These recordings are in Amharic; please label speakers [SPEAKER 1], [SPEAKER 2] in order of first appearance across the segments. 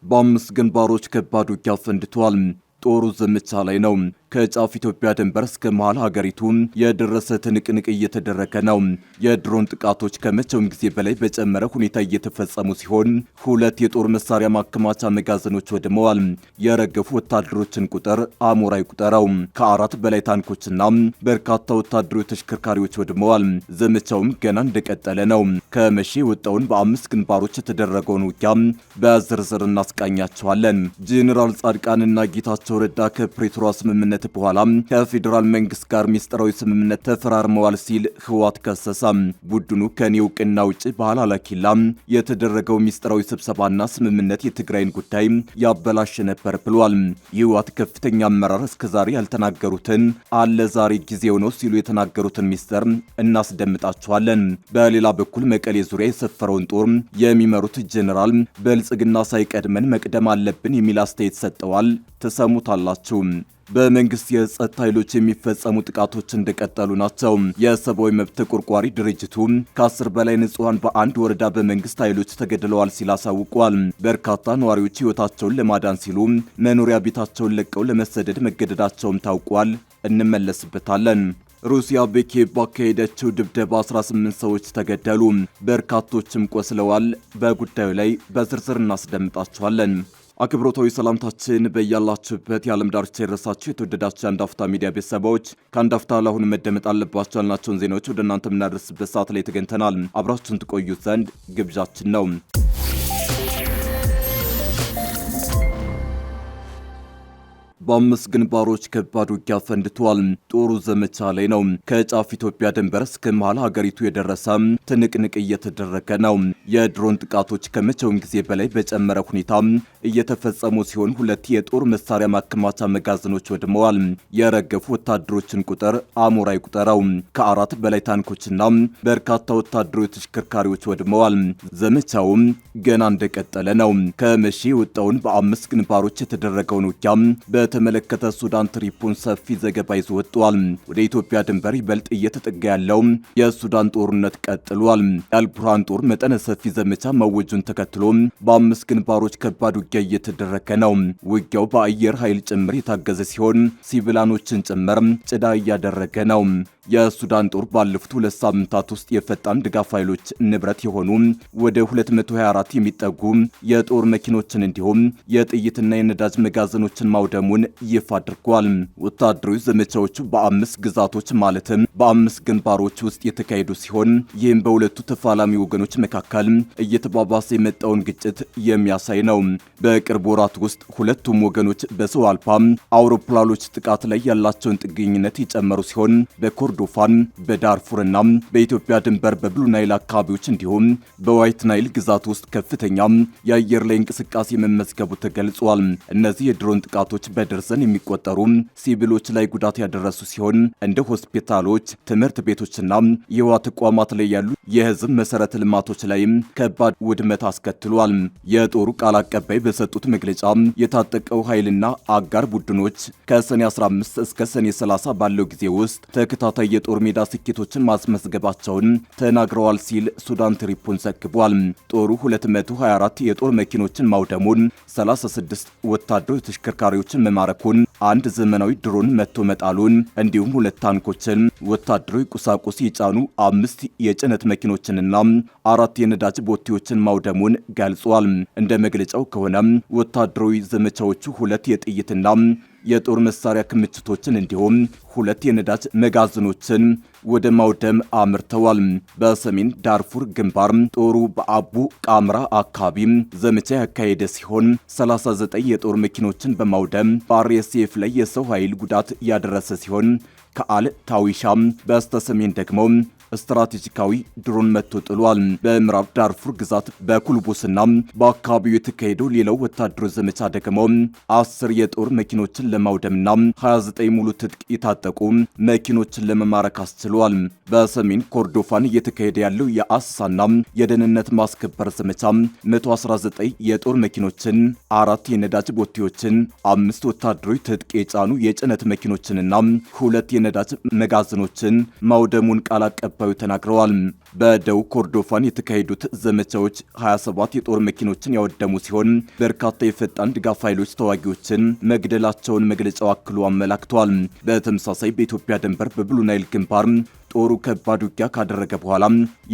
[SPEAKER 1] በአምስት ግንባሮች ከባድ ውጊያ ፈንድቷል። ጦሩ ዘመቻ ላይ ነው። ከጫፍ ኢትዮጵያ ድንበር እስከ መሃል ሀገሪቱ የደረሰ ትንቅንቅ እየተደረገ ነው። የድሮን ጥቃቶች ከመቼውም ጊዜ በላይ በጨመረ ሁኔታ እየተፈጸሙ ሲሆን ሁለት የጦር መሳሪያ ማከማቻ መጋዘኖች ወድመዋል። የረገፉ ወታደሮችን ቁጥር አሞራ ይቁጠረው። ከ4 በላይ ታንኮችና በርካታ ወታደራዊ ተሽከርካሪዎች ወድመዋል። ዘመቻውም ገና እንደቀጠለ ነው። ከመቼ የወጣውን በአምስት ግንባሮች የተደረገውን ውጊያ በዝርዝር እናስቃኛቸዋለን። ጄኔራል ጻድቃንና ጌታቸው ረዳ ከፕሪቶሪያ ስምምነት በኋላ ከፌዴራል መንግስት ጋር ሚስጥራዊ ስምምነት ተፈራርመዋል ሲል ህወሓት ከሰሰ። ቡድኑ ከኔ እውቅና ውጭ በሐላላኪላ የተደረገው ሚስጥራዊ ስብሰባና ስምምነት የትግራይን ጉዳይ ያበላሸ ነበር ብሏል። የህወሓት ከፍተኛ አመራር እስከዛሬ ያልተናገሩትን አለ ዛሬ ጊዜው ነው ሲሉ የተናገሩትን ሚስጥር እናስደምጣቸዋለን። በሌላ በኩል መቀሌ ዙሪያ የሰፈረውን ጦር የሚመሩት ጄኔራል ብልጽግና ሳይቀድመን መቅደም አለብን የሚል አስተያየት ሰጠዋል። ተሰሙታላችሁ። በመንግስት የጸጥታ ኃይሎች የሚፈጸሙ ጥቃቶች እንደቀጠሉ ናቸው። የሰብአዊ መብት ተቆርቋሪ ድርጅቱ ከ10 በላይ ንጹሃን በአንድ ወረዳ በመንግስት ኃይሎች ተገድለዋል ሲል አሳውቋል። በርካታ ነዋሪዎች ህይወታቸውን ለማዳን ሲሉ መኖሪያ ቤታቸውን ለቀው ለመሰደድ መገደዳቸውም ታውቋል። እንመለስበታለን። ሩሲያ በኪየቭ ባካሄደችው ድብደባ 18 ሰዎች ተገደሉ፣ በርካቶችም ቆስለዋል። በጉዳዩ ላይ በዝርዝር እናስደምጣቸዋለን። አክብሮታዊ ሰላምታችን በያላችሁበት የዓለም ዳርቻ የደረሳችሁ የተወደዳችሁ የአንድ አፍታ ሚዲያ ቤተሰቦች ከአንድ አፍታ ለአሁኑ መደመጥ አለባቸው ያልናቸውን ዜናዎች ወደ እናንተ የምናደርስበት ሰዓት ላይ ተገኝተናል። አብራችሁን ትቆዩ ዘንድ ግብዣችን ነው። በአምስት ግንባሮች ከባድ ውጊያ ፈንድቷል። ጦሩ ዘመቻ ላይ ነው። ከጫፍ ኢትዮጵያ ድንበር እስከ መሃል ሀገሪቱ የደረሰ ትንቅንቅ እየተደረገ ነው። የድሮን ጥቃቶች ከመቼውም ጊዜ በላይ በጨመረ ሁኔታ እየተፈጸሙ ሲሆን ሁለት የጦር መሳሪያ ማከማቻ መጋዘኖች ወድመዋል። የረገፉ ወታደሮችን ቁጥር አሞራ ይቁጠረው። ከ4 በላይ ታንኮችና በርካታ ወታደራዊ ተሽከርካሪዎች ወድመዋል። ዘመቻውም ገና እንደቀጠለ ነው። ከመቼ የወጣውን በአምስት ግንባሮች የተደረገውን ውጊያ በተመለከተ ሱዳን ትሪፖን ሰፊ ዘገባ ይዞ ወጥቷል። ወደ ኢትዮጵያ ድንበር ይበልጥ እየተጠጋ ያለው የሱዳን ጦርነት ቀጥሏል። የአልቡርሃን ጦር መጠነ ሰፊ ዘመቻ መወጁን ተከትሎ በአምስት ግንባሮች ከባድ ውጊያ እየተደረገ ነው። ውጊያው በአየር ኃይል ጭምር የታገዘ ሲሆን ሲቪላኖችን ጭምር ጭዳ እያደረገ ነው። የሱዳን ጦር ባለፉት 2 ሳምንታት ውስጥ የፈጣን ድጋፍ ኃይሎች ንብረት የሆኑ ወደ 224 የሚጠጉ የጦር መኪኖችን እንዲሁም የጥይትና የነዳጅ መጋዘኖችን ማውደሙን ይፋ አድርጓል። ወታደራዊ ዘመቻዎቹ በአምስት ግዛቶች ማለትም በአምስት ግንባሮች ውስጥ የተካሄዱ ሲሆን ይህም በሁለቱ ተፋላሚ ወገኖች መካከል እየተባባሰ የመጣውን ግጭት የሚያሳይ ነው። በቅርብ ወራት ውስጥ ሁለቱም ወገኖች በሰው አልባ አውሮፕላኖች ጥቃት ላይ ያላቸውን ጥገኝነት የጨመሩ ሲሆን በኮርዶፋን በዳርፉርና በኢትዮጵያ ድንበር በብሉ ናይል አካባቢዎች እንዲሁም በዋይት ናይል ግዛት ውስጥ ከፍተኛ የአየር ላይ እንቅስቃሴ መመዝገቡ ተገልጿል። እነዚህ የድሮን ጥቃቶች በደርዘን የሚቆጠሩ ሲቪሎች ላይ ጉዳት ያደረሱ ሲሆን እንደ ሆስፒታሎች፣ ትምህርት ቤቶችና የውሃ ተቋማት ላይ ያሉ የህዝብ መሰረተ ልማቶች ላይም ከባድ ውድመት አስከትሏል። የጦሩ ቃል አቀባይ በሰጡት መግለጫ የታጠቀው ኃይልና አጋር ቡድኖች ከሰኔ 15 እስከ ሰኔ 30 ባለው ጊዜ ውስጥ ተከታታይ የጦር ሜዳ ስኬቶችን ማስመዝገባቸውን ተናግረዋል ሲል ሱዳን ትሪፖን ዘግቧል። ጦሩ 224 የጦር መኪኖችን ማውደሙን፣ 36 ወታደራዊ ተሽከርካሪዎችን መማረኩን፣ አንድ ዘመናዊ ድሮን መቶ መጣሉን እንዲሁም 2 ታንኮችን፣ ወታደራዊ ቁሳቁስ የጫኑ 5 የጭነት መኪኖችንና 4 የነዳጅ ቦቴዎችን ማውደሙን ገልጿል። እንደ መግለጫው ከሆነ ወታደራዊ ዘመቻዎቹ 2 የጥይትና የጦር መሳሪያ ክምችቶችን እንዲሁም 2 የነዳጅ መጋዘኖችን ወደ ማውደም አምርተዋል። በሰሜን ዳርፉር ግንባር ጦሩ በአቡ ቃምራ አካባቢ ዘመቻ ያካሄደ ሲሆን 39 የጦር መኪኖችን በማውደም በአርኤስኤፍ ላይ የሰው ኃይል ጉዳት ያደረሰ ሲሆን ከአል ታዊሻም በስተሰሜን ደግሞ ስትራቴጂካዊ ድሮን መቶ ጥሏል። በምዕራብ ዳርፉር ግዛት በኩልቡስና በአካባቢው የተካሄደው ሌላው ወታደራዊ ዘመቻ ደግሞ 10 የጦር መኪኖችን ለማውደምና 29 ሙሉ ትጥቅ የታጠቁ መኪኖችን ለመማረክ አስችሏል። በሰሜን ኮርዶፋን እየተካሄደ ያለው የአሳና የደህንነት ማስከበር ዘመቻ 119 የጦር መኪኖችን፣ 4 የነዳጅ ቦቴዎችን፣ 5 ወታደራዊ ትጥቅ የጫኑ የጭነት መኪኖችንና 2 የነዳጅ መጋዘኖችን ማውደሙን ቃል አቀባዩ አቀባዩ ተናግረዋል። በደቡብ ኮርዶፋን የተካሄዱት ዘመቻዎች 27 የጦር መኪኖችን ያወደሙ ሲሆን በርካታ የፈጣን ድጋፍ ኃይሎች ተዋጊዎችን መግደላቸውን መግለጫው አክሎ አመላክቷል። በተመሳሳይ በኢትዮጵያ ድንበር በብሉ ናይል ግንባር ጦሩ ከባድ ውጊያ ካደረገ በኋላ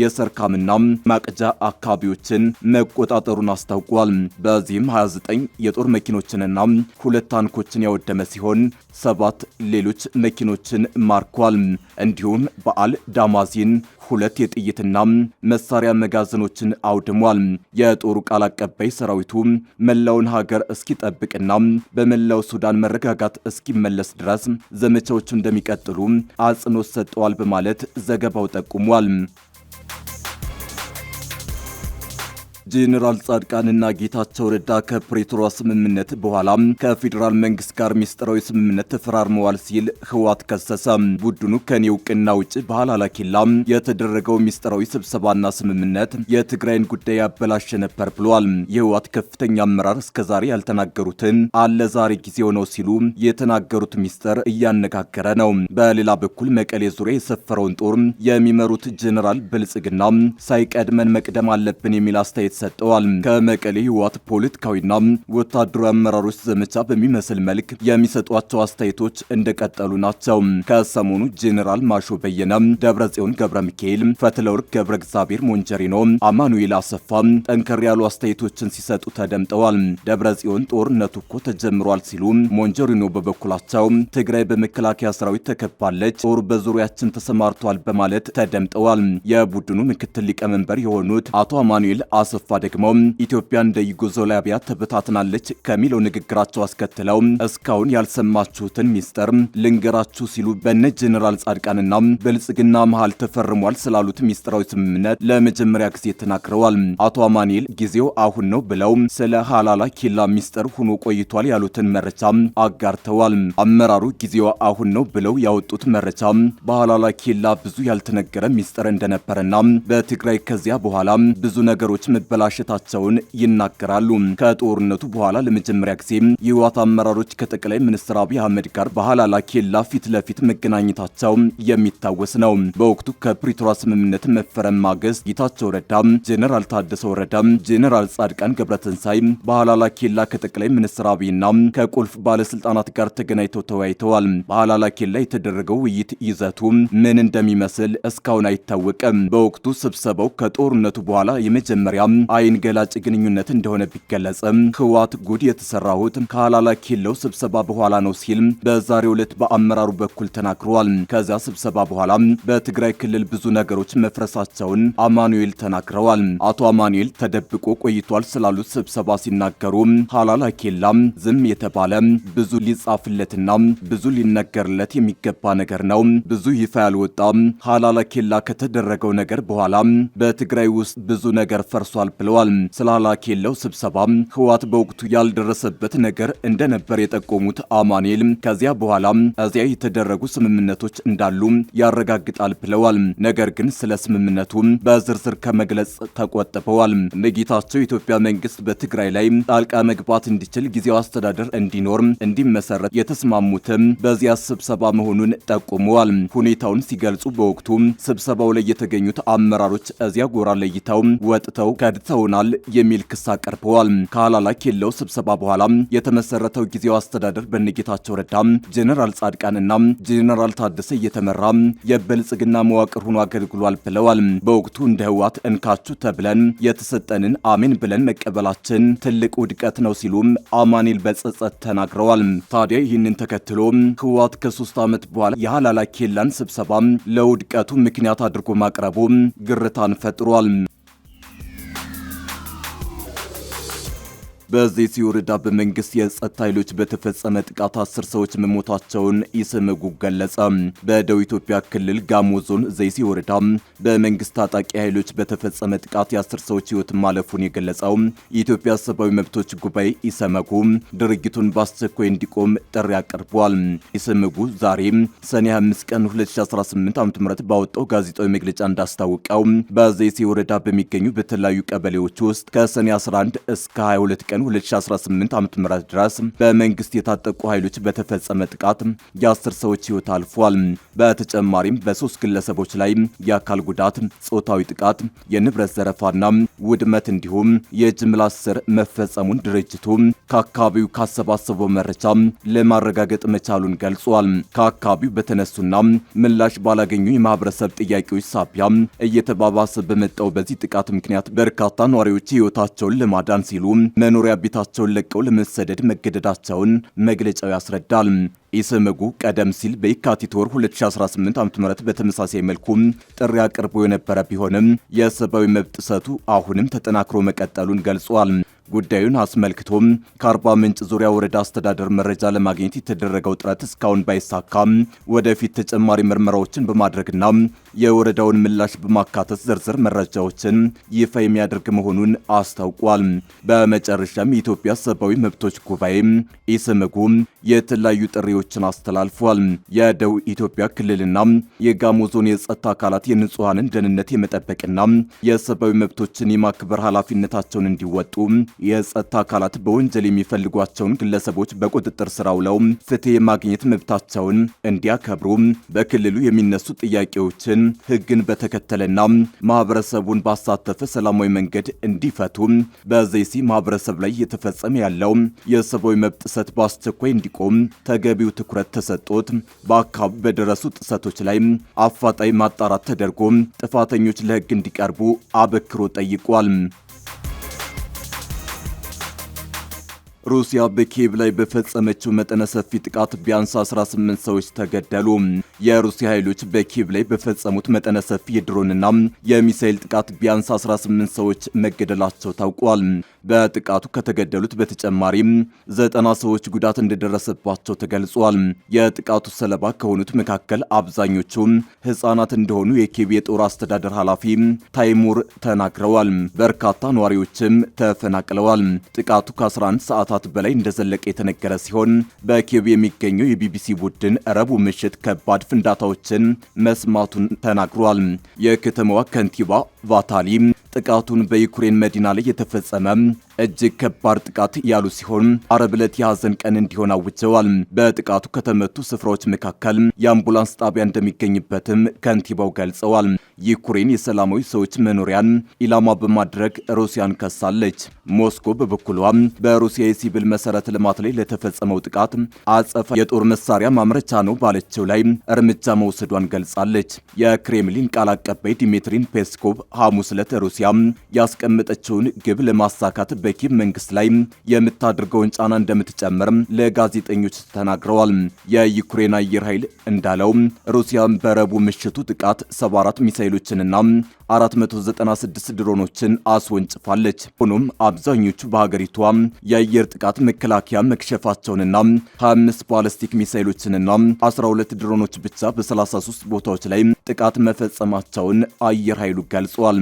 [SPEAKER 1] የሰርካምና ማቅጃ አካባቢዎችን መቆጣጠሩን አስታውቋል። በዚህም 29 የጦር መኪኖችንና 2 ታንኮችን ያወደመ ሲሆን 7 ሌሎች መኪኖችን ማርኳል። እንዲሁም በአል ዳማዚን 2 የጥይትና መሳሪያ መጋዘኖችን አውድሟል። የጦሩ ቃል አቀባይ ሰራዊቱ መላውን ሀገር እስኪጠብቅና በመላው ሱዳን መረጋጋት እስኪመለስ ድረስ ዘመቻዎቹ እንደሚቀጥሉ አጽንኦት ሰጥተዋል በማለት ዘገባው ጠቁሟል። ጄኔራል ጻድቃንና ጌታቸው ረዳ ከፕሪቶሪያ ስምምነት በኋላ ከፌዴራል መንግስት ጋር ሚስጥራዊ ስምምነት ተፈራርመዋል ሲል ህወሓት ከሰሰ። ቡድኑ ከኔ እውቅና ውጭ በሐላላ ኬላ የተደረገው ሚስጥራዊ ስብሰባና ስምምነት የትግራይን ጉዳይ ያበላሸ ነበር ብሏል። የህወሓት ከፍተኛ አመራር እስከዛሬ ያልተናገሩትን አለ ዛሬ ጊዜው ነው ሲሉ የተናገሩት ሚስጥር እያነጋገረ ነው። በሌላ በኩል መቀሌ ዙሪያ የሰፈረውን ጦር የሚመሩት ጄኔራል ብልጽግና ሳይቀድመን መቅደም አለብን የሚል አስተያየት ሰጠዋል። ከመቀሌ ህወሓት ፖለቲካዊና ወታደራዊ አመራሮች ዘመቻ በሚመስል መልክ የሚሰጧቸው አስተያየቶች እንደቀጠሉ ናቸው። ከሰሞኑ ጄኔራል ማሾ በየነ፣ ደብረጽዮን ገብረ ሚካኤል፣ ፈትለወርቅ ገብረ እግዚአብሔር ሞንጀሪኖ፣ አማኑኤል አሰፋ ጠንከር ያሉ አስተያየቶችን ሲሰጡ ተደምጠዋል። ደብረጽዮን ጦርነቱ እኮ ተጀምሯል ሲሉ፣ ሞንጀሪኖ በበኩላቸው ትግራይ በመከላከያ ሰራዊት ተከባለች፣ ጦር በዙሪያችን ተሰማርቷል በማለት ተደምጠዋል። የቡድኑ ምክትል ሊቀመንበር የሆኑት አቶ አማኑኤል አሰፋ ደግሞ ኢትዮጵያ እንደ ዩጎዝላቪያ ተበታትናለች ከሚለው ንግግራቸው አስከትለው እስካሁን ያልሰማችሁትን ሚስጥር ልንገራችሁ ሲሉ በነ ጄኔራል ጻድቃንና ብልጽግና መሃል ተፈርሟል ስላሉት ሚስጥራዊ ስምምነት ለመጀመሪያ ጊዜ ተናግረዋል። አቶ አማኑኤል ጊዜው አሁን ነው ብለው ስለ ሐላላ ኬላ ሚስጥር ሆኖ ቆይቷል ያሉትን መረጃ አጋርተዋል። አመራሩ ጊዜው አሁን ነው ብለው ያወጡት መረጃ በሐላላ ኬላ ብዙ ያልተነገረ ሚስጥር እንደነበረና በትግራይ ከዚያ በኋላ ብዙ ነገሮች መበላሸታቸውን ይናገራሉ። ከጦርነቱ በኋላ ለመጀመሪያ ጊዜ የህወሓት አመራሮች ከጠቅላይ ሚኒስትር አብይ አህመድ ጋር በሐላላ ኬላ ፊት ለፊት መገናኘታቸው የሚታወስ ነው። በወቅቱ ከፕሪቶሪያ ስምምነት መፈረም ማግስት ጌታቸው ረዳ፣ ጄኔራል ታደሰ ወረደ፣ ጄኔራል ጻድቃን ገብረትንሳይ በሐላላ ኬላ ከጠቅላይ ሚኒስትር አብይና ከቁልፍ ባለስልጣናት ጋር ተገናኝተው ተወያይተዋል። በሐላላ ኬላ የተደረገው ውይይት ይዘቱ ምን እንደሚመስል እስካሁን አይታወቅም። በወቅቱ ስብሰባው ከጦርነቱ በኋላ የመጀመሪያ አይን ገላጭ ግንኙነት እንደሆነ ቢገለጽም ህወሓት ጉድ የተሰራሁት ከሐላላ ኬላው ስብሰባ በኋላ ነው ሲል በዛሬው ዕለት በአመራሩ በኩል ተናግሯል። ከዚያ ስብሰባ በኋላ በትግራይ ክልል ብዙ ነገሮች መፍረሳቸውን አማኑኤል ተናግረዋል። አቶ አማኑኤል ተደብቆ ቆይቷል ስላሉት ስብሰባ ሲናገሩ ሐላላ ኬላ ዝም የተባለ ብዙ ሊጻፍለትና ብዙ ሊነገርለት የሚገባ ነገር ነው። ብዙ ይፋ ያልወጣ ሐላላ ኬላ ከተደረገው ነገር በኋላ በትግራይ ውስጥ ብዙ ነገር ፈርሷል ብለዋል። ስለ ሐላላ ኬላው ስብሰባ ህወሓት በወቅቱ ያልደረሰበት ነገር እንደነበር የጠቆሙት አማኑኤል ከዚያ በኋላ እዚያ የተደረጉ ስምምነቶች እንዳሉ ያረጋግጣል ብለዋል። ነገር ግን ስለ ስምምነቱ በዝርዝር ከመግለጽ ተቆጥበዋል። ጌታቸው የኢትዮጵያ መንግስት በትግራይ ላይ ጣልቃ መግባት እንዲችል ጊዜያዊ አስተዳደር እንዲኖር እንዲመሰረት የተስማሙትም በዚያ ስብሰባ መሆኑን ጠቁመዋል። ሁኔታውን ሲገልጹ በወቅቱ ስብሰባው ላይ የተገኙት አመራሮች እዚያ ጎራ ለይተው ወጥተው ከድተውናል የሚል ክስ አቀርበዋል። ከሐላላ ኬላው ስብሰባ በኋላ የተመሰረተው ጊዜያዊ አስተዳደር በነጌታቸው ረዳ፣ ጄኔራል ጻድቃንና ጄኔራል ታደሰ እየተመራ የብልጽግና መዋቅር ሆኖ አገልግሏል ብለዋል። በወቅቱ እንደ ህወሓት እንካችሁ ተብለን የተሰጠንን አሜን ብለን መቀበላችን ትልቅ ውድቀት ነው ሲሉ አማኑኤል በጸጸት ተናግረዋል። ታዲያ ይህንን ተከትሎ ህወሓት ከ3 ዓመት በኋላ የሐላላ ኬላን ስብሰባ ለውድቀቱ ምክንያት አድርጎ ማቅረቡ ግርታን ፈጥሯል። በዘይሴ ወረዳ በመንግስት የጸጥታ ኃይሎች በተፈጸመ ጥቃት 10 ሰዎች መሞታቸውን ኢሰመጉ ገለጸ። በደቡብ ኢትዮጵያ ክልል ጋሞ ዞን ዘይሴ ወረዳ በመንግስት ታጣቂ ኃይሎች በተፈጸመ ጥቃት የ10 ሰዎች ህይወት ማለፉን የገለጸው የኢትዮጵያ ሰብአዊ መብቶች ጉባኤ ኢሰመጉ ድርጊቱን በአስቸኳይ እንዲቆም ጥሪ አቅርቧል። ኢሰመጉ ዛሬ ሰኔ 5 ቀን 2018 ዓ.ም ባወጣው ጋዜጣዊ መግለጫ እንዳስታወቀው በዘይሴ ወረዳ በሚገኙ በተለያዩ ቀበሌዎች ውስጥ ከሰኔ 11 እስከ 22 ቀን 2018 ዓ.ም ድረስ በመንግስት የታጠቁ ኃይሎች በተፈጸመ ጥቃት የ10 ሰዎች ሕይወት አልፏል። በተጨማሪም በ3 ግለሰቦች ላይ የአካል ጉዳት፣ ጾታዊ ጥቃት፣ የንብረት ዘረፋና ውድመት እንዲሁም የጅምላ እስር መፈጸሙን ድርጅቱ ከአካባቢው ካሰባሰበው መረጃ ለማረጋገጥ መቻሉን ገልጿል። ከአካባቢው በተነሱና ምላሽ ባላገኙ የማህበረሰብ ጥያቄዎች ሳቢያ እየተባባሰ በመጣው በዚህ ጥቃት ምክንያት በርካታ ነዋሪዎች ሕይወታቸውን ለማዳን ሲሉ መኖሪያ ቤታቸውን ለቀው ለመሰደድ መገደዳቸውን መግለጫው ያስረዳል። ኢሰመጉ ቀደም ሲል በየካቲት ወር 2018 ዓ.ም በተመሳሳይ መልኩ ጥሪ አቅርቦ የነበረ ቢሆንም የሰብአዊ መብት ጥሰቱ አሁንም ተጠናክሮ መቀጠሉን ገልጿል። ጉዳዩን አስመልክቶም ከአርባ ምንጭ ዙሪያ ወረዳ አስተዳደር መረጃ ለማግኘት የተደረገው ጥረት እስካሁን ባይሳካም ወደፊት ተጨማሪ ምርመራዎችን በማድረግና የወረዳውን ምላሽ በማካተት ዝርዝር መረጃዎችን ይፋ የሚያደርግ መሆኑን አስታውቋል። በመጨረሻም የኢትዮጵያ ሰብአዊ መብቶች ጉባኤ ኢሰመጉ የተለያዩ ጥሪዎችን አስተላልፏል። የደቡብ ኢትዮጵያ ክልልና የጋሞ ዞን የጸጥታ አካላት የንጹሐንን ደህንነት የመጠበቅና የሰብአዊ መብቶችን የማክበር ኃላፊነታቸውን እንዲወጡ የጸጥታ አካላት በወንጀል የሚፈልጓቸውን ግለሰቦች በቁጥጥር ስር አውለው ፍትህ የማግኘት መብታቸውን እንዲያከብሩ በክልሉ የሚነሱ ጥያቄዎችን ሕግን በተከተለና ማህበረሰቡን ባሳተፈ ሰላማዊ መንገድ እንዲፈቱ በዘይሲ ማህበረሰብ ላይ እየተፈጸመ ያለው የሰብአዊ መብት ጥሰት በአስቸኳይ እንዲቆም ተገቢው ትኩረት ተሰጥቶት በአካባቢ በደረሱ ጥሰቶች ላይ አፋጣኝ ማጣራት ተደርጎ ጥፋተኞች ለሕግ እንዲቀርቡ አበክሮ ጠይቋል። ሩሲያ በኪየቭ ላይ በፈጸመችው መጠነ ሰፊ ጥቃት ቢያንስ 18 ሰዎች ተገደሉ። የሩሲያ ኃይሎች በኪየቭ ላይ በፈጸሙት መጠነ ሰፊ የድሮንና የሚሳኤል ጥቃት ቢያንስ 18 ሰዎች መገደላቸው ታውቋል። በጥቃቱ ከተገደሉት በተጨማሪም 90 ሰዎች ጉዳት እንደደረሰባቸው ተገልጿል። የጥቃቱ ሰለባ ከሆኑት መካከል አብዛኞቹ ሕፃናት እንደሆኑ የኪየቭ የጦር አስተዳደር ኃላፊ ታይሙር ተናግረዋል። በርካታ ነዋሪዎችም ተፈናቅለዋል። ጥቃቱ ከ11 ሰዓታት በላይ እንደዘለቀ የተነገረ ሲሆን በኪየቭ የሚገኘው የቢቢሲ ቡድን ረቡዕ ምሽት ከባድ ፍንዳታዎችን መስማቱን ተናግሯል። የከተማዋ ከንቲባ ቫታሊ ጥቃቱን በዩክሬን መዲና ላይ የተፈጸመ እጅግ ከባድ ጥቃት ያሉ ሲሆን አርብ ዕለት የሐዘን ቀን እንዲሆን አውጀዋል። በጥቃቱ ከተመቱ ስፍራዎች መካከል የአምቡላንስ ጣቢያ እንደሚገኝበትም ከንቲባው ገልጸዋል። ዩክሬን የሰላማዊ ሰዎች መኖሪያን ኢላማ በማድረግ ሩሲያን ከሳለች። ሞስኮ በበኩሏ በሩሲያ የሲቪል መሰረተ ልማት ላይ ለተፈጸመው ጥቃት አጸፋ የጦር መሳሪያ ማምረቻ ነው ባለችው ላይ እርምጃ መውሰዷን ገልጻለች። የክሬምሊን ቃል አቀባይ ዲሚትሪን ፔስኮቭ ሐሙስ ዕለት ሩሲያ ያስቀመጠችውን ግብ ለማሳካት በኪየቭ መንግስት ላይ የምታደርገውን ጫና እንደምትጨምር ለጋዜጠኞች ተናግረዋል። የዩክሬን አየር ኃይል እንዳለው ሩሲያ በረቡዕ ምሽቱ ጥቃት 74 ሚሳኤሎችንና 496 ድሮኖችን አስወንጭፋለች። ሆኖም አብዛኞቹ በሀገሪቷ የአየር ጥቃት መከላከያ መክሸፋቸውንና 25 ባለስቲክ ሚሳኤሎችንና 12 ድሮኖች ብቻ በ33 ቦታዎች ላይ ጥቃት መፈጸማቸውን አየር ኃይሉ ገልጿል።